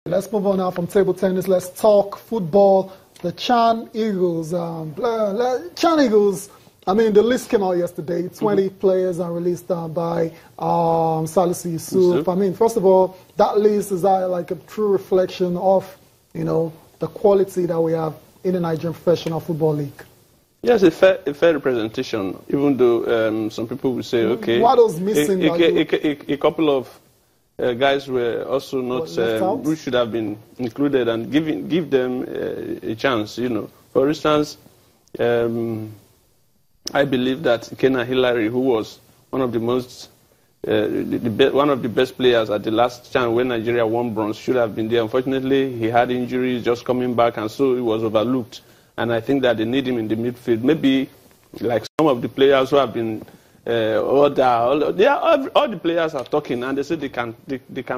Let's move on now from table tennis. Let's talk football. The Chan Eagles. Chan Eagles, I mean, the list came out yesterday. 20 players are released by Salisu Yusuf. I mean, first of all, that list is like a true reflection of, you know, the quality that we have in the Nigerian Professional Football League. Yes, a fair representation, even though some people will say, okay, what was missing? A couple of guys were also not, who should have been included and give them a chance, you know. For instance, I believe that Ikenna Hillary, who was one of the most, one of the best players at the last chance when Nigeria won bronze, should have been there. Unfortunately, he had injuries just coming back, and so he was overlooked. And I think that they need him in the midfield. Maybe like some of the players who have been all the players are talking, and they say they can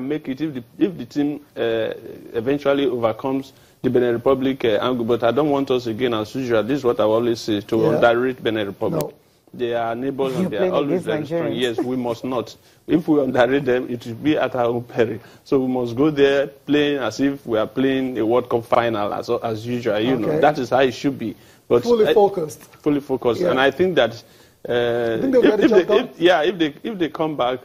make it if the team eventually overcomes the Benin Republic angle. But I don't want us again, as usual. This is what I always say, to underrate Benin Republic. No. They are neighbors and they are always very strong. Yes, we must not. If we underrate them, it will be at our own peril. So we must go there playing as if we are playing a World Cup final as usual. You know, that is how it should be. But fully focused. Fully focused, and I think that. If they come back,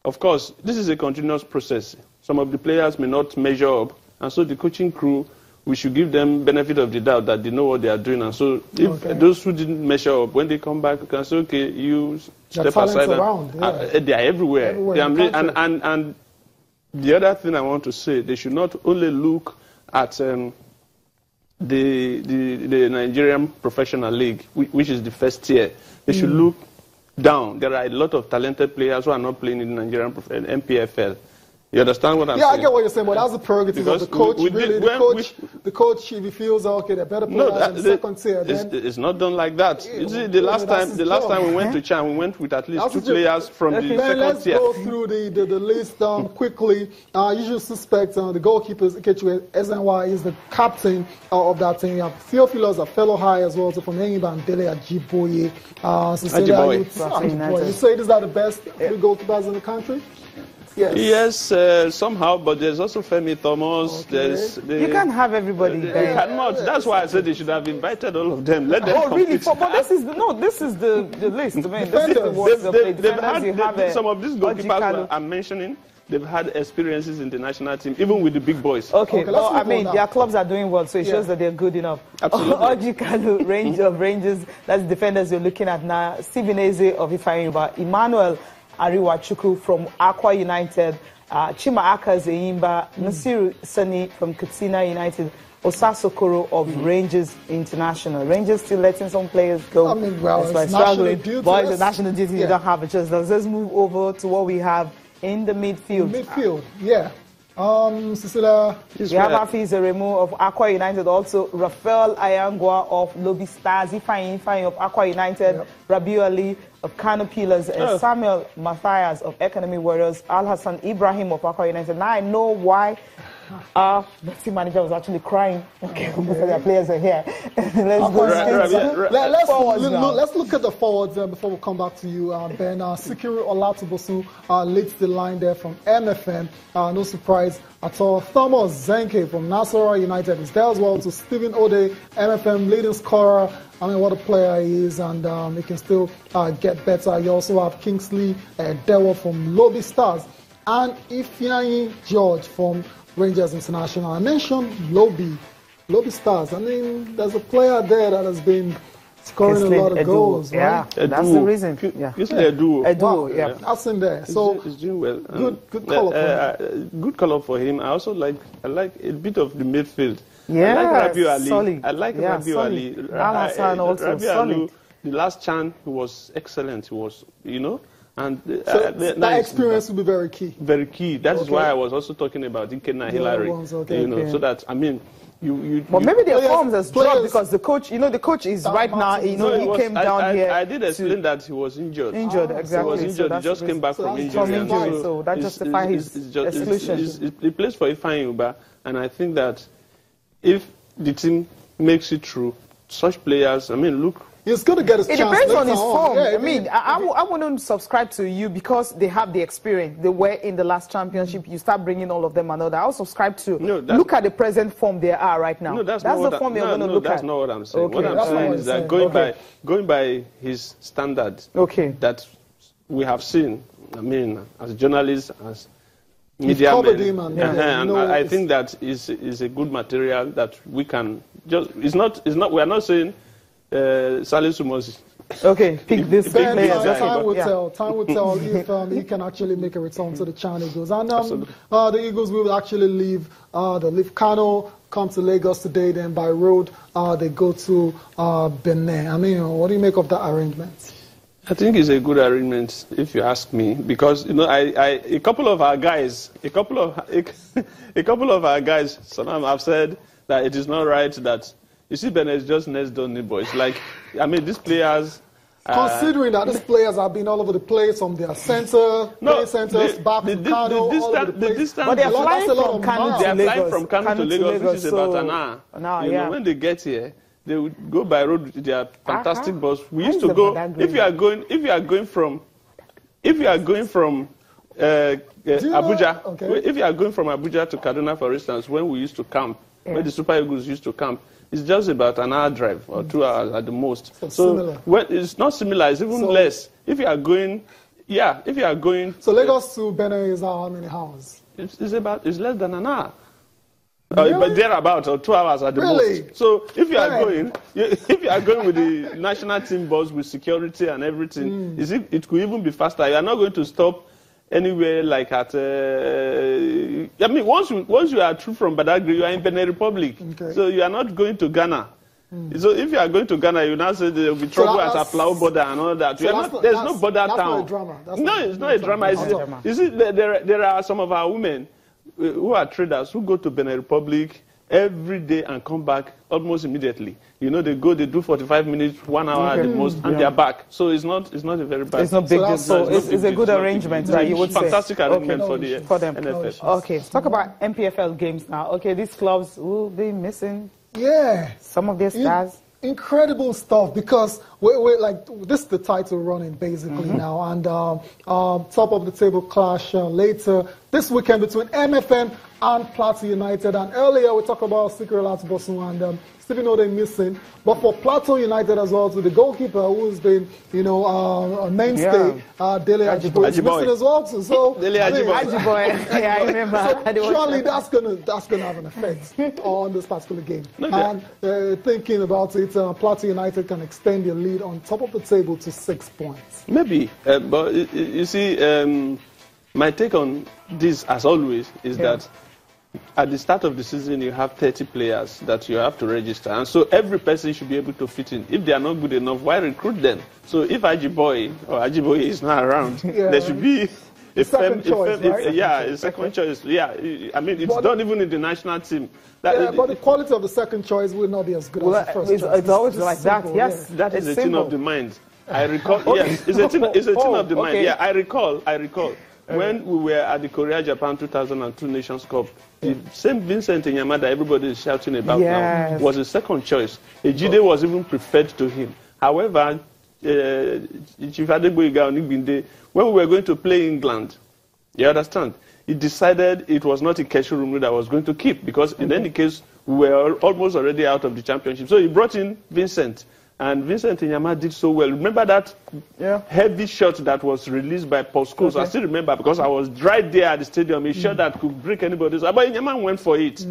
of course, this is a continuous process. Some of the players may not measure up, and so the coaching crew, we should give them benefit of the doubt that they know what they are doing. And so if those who didn't measure up, when they come back, we can say, okay, you step aside. They are everywhere. And the other thing I want to say, they should not only look at the Nigerian Professional League, which is the first tier. They should look down. There are a lot of talented players who are not playing in the Nigerian MPFL. You understand what I'm saying? Yeah, I get what you're saying, but that's the prerogative of the coach. The coach, if he feels, okay, they're better players in the second tier. It's not done like that. You see, the last time we went to Chan, we went with at least 2 players from the second tier. Let's go through the list quickly. Usual suspects, the goalkeepers, Ikechukwu Ezenwa is the captain of that team. You have Theophilus, a fellow high as well, so from Yengiba and Dele Ajiboye. You say these are the best 3 goalkeepers in the country? Yes, somehow, but there's also Femi Thomas. You can't have everybody there. You cannot. That's why I said they should have invited all of them. Let them compete. Really? But this is the list. I mean, this is the worst of the some of these goalkeepers I'm mentioning. They've had experiences in the national team, even with the big boys. Okay, well, I mean, their clubs are doing well, so it shows that they're good enough. Absolutely. Ojikalu, Rangers, that's the defenders you're looking at now. Stephen Eze of Ifeanyiba, Emmanuel Ariwachuku from Aqua United, Chima Akas Eyimba, Nasiru Sani from Katsina United, Osasokoro of Rangers International. Rangers still letting some players go. I mean, well, it's struggling. But it's a national duty, you don't have a choice. Let's move over to what we have in the midfield. Cecilia. We have Hafiz Eremu of Aqua United, also Rafael Ayangwa of Lobby Stars, Ifeanyi of Aqua United, Rabiu Ali of Kano Pillars, and Samuel Matthias of Economy Warriors, Al Hassan Ibrahim of Aqua United. Now I know why the team manager was actually crying. Okay, most of their players are here. Let's look at the forwards before we come back to you, Ben. Sikiru Olatubosu leads the line there from MFM. No surprise at all. Thomas Zenke from Nasarawa United is there as well. To Stephen Ode, MFM leading scorer. I mean, what a player he is, and he can still get better. You also have Kingsley Dewa from Lobby Stars and Ifeanyi George from Rangers International. I mentioned Lobby Stars. I mean, there's a player there that has been scoring a lot of goals, right? That's the reason. You say a duo. A duo, yeah. That's in there. So he's doing well. Good call for him. Good call for him. I also like a bit of the midfield. Yeah, I like Rabiu Ali. Solid. I like Rabiu Ali. Also solid. The last chance was excellent. He was, you know. And that experience will be very key. Very key. That is why I was also talking about Ikenna Hillary. You know, so that I mean, But maybe their forms has dropped because the coach, the coach is right now. He came down here. I did explain that he was injured. Exactly. He was injured. He just came back from injury. So that justifies his exclusion. He plays for Ifeanyi, and I think that if the team makes it through, such players, I mean, look he's going to get his chance. It depends on his later form. Yeah, I mean, I wouldn't subscribe to you because they have the experience. They were in the last championship. You start bringing all of them and all that. I'll subscribe to look at the present form they are right now. No, that's the form you're going to look at. That's not what I'm saying. Okay. What I'm saying is that going by his standard that we have seen, I mean, as journalists, as media men, and I think that is a good material that we can just. It's not. We are not saying Salisu must. Okay, pick this time will tell. Time will tell if he can actually make a return to the Chan Eagles. And the Eagles will actually leave Kano, come to Lagos today. Then by road they go to Benin. I mean, what do you make of that arrangement? I think it's a good arrangement, if you ask me, because a couple of our guys, some of them have said that it is not right that you see Benin is just next door neighbor. It's like, I mean, these players. Considering that these players have been all over the place from their play centers back to Kano, all over the place. But they are flying from Kano to Lagos. They are flying from Kano to Lagos, which is about an hour. You know, when they get here, they would go by road with their fantastic bus. We used to go if you are going from Abuja. If you are going from Abuja to Kaduna, for instance, when we used to camp, where the Super Eagles used to camp, it's just about an hour drive or 2 hours at the most. So it's not similar. It's even less. If you are going, So Lagos to Benin is how many hours? It's less than an hour. But thereabout, or 2 hours at the most. So if you are going with the national team bus with security and everything, it could even be faster. You are not going to stop anywhere like at. I mean, once you are through from Badagry, you are in Benin Republic. Okay. So you are not going to Ghana. So if you are going to Ghana, you now say there will be trouble at Aflao border and all that. So there's no border town. Not a drama. It's not a drama. You see, there are some of our women who are traders who go to Benin Republic every day and come back almost immediately. You know, they do 45 minutes, 1 hour at the most, and they are back. So it's not a very bad. It's not big deal. So it's a good arrangement, right? You would say. Fantastic arrangement for them. NFL. Okay, let's talk about MPFL games now. Okay, these clubs will be missing. Some of their stars. Incredible stuff, because we're like, this is the title running basically now, and top of the table clash later this weekend between MFM and Plateau United. And earlier we talked about Sikiri Latibosun and Stephen Ode missing, but for Plateau United as well, to the goalkeeper who's been, a mainstay, Dele Ajiboye is missing as well too. So Dele Ajiboye, I remember. So surely that's gonna have an effect on this particular game. And thinking about it, Plateau United can extend their lead on top of the table to 6 points. Maybe, but you see, my take on this, as always, is that at the start of the season, you have 30 players that you have to register. And so every person should be able to fit in. If they are not good enough, why recruit them? So if Ajiboye is not around, there should be a second choice. A second choice. Yeah, I mean, it's done even in the national team. But the quality of the second choice will not be as good as the first choice. It's always like that. Yes, that is a thing of the mind. I recall. Yes, it's a thing of the mind. Yeah, I recall. When we were at the Korea-Japan 2002 Nations Cup, the same Vincent Inyama that everybody is shouting about now was a second choice. Ejide was even preferred to him. However, Chief Adegboyega, when we were going to play England, you understand, he decided it was not Ikechurumlu that was going to keep, because in any case, we were almost already out of the championship. So he brought in Vincent. And Vincent Inyama did so well. Remember that heavy shot that was released by Paul Scholes? I still remember, because I was right there at the stadium. A shot that could break anybody's. But Inyama went for it.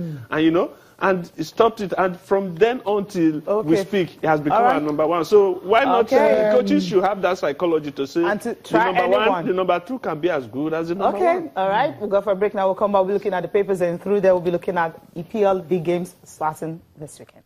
And he stopped it. And from then on till we speak, he has become our number one. So why not? Coaches should have that psychology to say and to try the number one, the number two can be as good as the number one. All right. We'll go for a break now. We'll come back. We'll be looking at the papers, and through there we'll be looking at EPL big games starting this weekend.